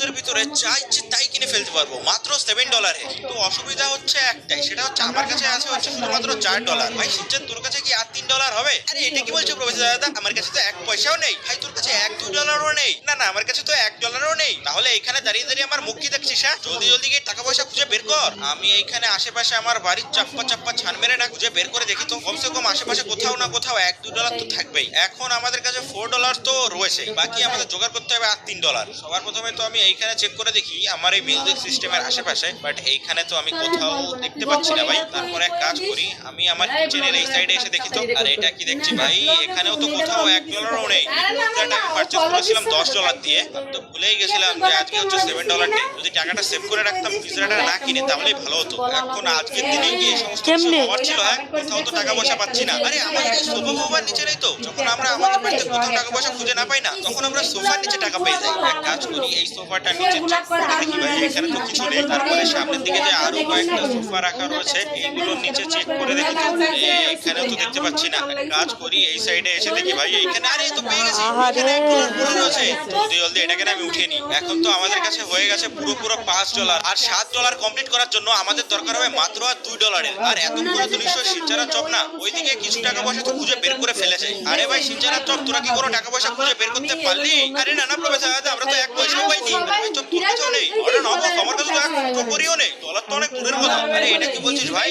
বক্সের ভিতরে যা ইচ্ছে তাই কিনে ফেলতে পারবো মাত্র $7। কিন্তু অসুবিধা হচ্ছে একটাই, সেটা হচ্ছে আমার কাছে আছে হচ্ছে শুধুমাত্র $4। ভাই শিনচান তোর কাছে কি আর $3 হবে? আরে এটা কি বলছো প্রফেসর দাদা, আমার কাছে তো 1 পয়সাও নেই। ভাই তোর কাছে $1-2ও নেই? না না, আমার কাছে তো $1ও নেই। তাহলে এখানে দাঁড়িয়ে দাঁড়িয়ে আমার মুখ কি দেখছিস? হ্যাঁ, জলদি জলদি গিয়ে টাকা পয়সা খুঁজে বের কর। আমি এইখানে আশেপাশে আমার বাড়ির চাপ্পা চাপ্পা ছান মেরে না খুঁজে বের করে দেখি তো কমসে কম আশেপাশে কোথাও না কোথাও $1-2 তো থাকবেই। এখন আমাদের কাছে $4 তো রয়েছে, বাকি আমাদের জোগাড় করতে হবে আর $3। সবার প্রথমে তো আমি এইখানে চেক করে দেখি আমার এই মিউজিক সিস্টেমের আশেপাশে, বাট এইখানে তো আমি কোথাও দেখতে পাচ্ছি না ভাই। তারপরে এক কাজ করি, আমি আমার কিচেনের এই সাইডে এসে দেখি তো। আর এটা কি দেখছি ভাই, এখানেও তো কোথাও $1ও নেই। পিৎজাটা আমি পারচেজ করেছিলাম $10 দিয়ে, আমি তো ভুলেই গেছিলাম যে আজকে হচ্ছে $7 ডে। যদি টাকাটা সেভ করে রাখতাম, পিৎজাটা না কিনে, তাহলেই ভালো হতো। এখন আজকের দিনে কি এই সমস্ত কিছু হওয়ার ছিল? হ্যাঁ, কোথাও তো টাকা পয়সা পাচ্ছি না। আরে আমাদের এই সোফা ফোফার নিচে নেই তো? যখন আমরা আমাদের বাড়িতে কোথাও টাকা পয়সা খুঁজে না পাই না, তখন আমরা সোফার নিচে টাকা পেয়ে যাই। এক কাজ করি, এই সোফাটা নিচে চেক করে দেখি ভাই এখানে তো কিছু নেই। তারপরে সামনের দিকে যে আরো কয়েকটা সোফা রাখা রয়েছে, এইগুলোর নিচে চেক করে দেখি তো এখানেও তো দেখতে পাচ্ছি না। এক কাজ করি, এই সাইডে এসে দেখি ভাই এইখানে, আরে তো পেয়ে গেছি, এখানে $1 পড়ে রয়েছে। জলদি জলদি এটাকে আমি উঠিয়ে নিই। এখন তো আমাদের কাছে হয়ে গেছে পুরো $5। আর $7 কমপ্লিট করার জন্য আমাদের দরকার হবে মাত্র আর $2। আর এতগুলো তো নিশ্চয়ই শিনচানের চপ না, ওইদিকে কিছু টাকা পয়সা তো খুঁজে বের করে ফেলেছে। আরে ভাই শিনচানের চপ, তোরা কি কোনো টাকা পয়সা খুঁজে বের করতে পারলি? আরে না না প্রফেসর, আমরা তো 1 পয়সাও পাইনি। ভাই চপ তোর কাছেও নেই? আরে না, আমার কাছে তো $1 করিও নেই। $1 তো অনেক দূরের কথা। আরে এটা কি বলছিস ভাই?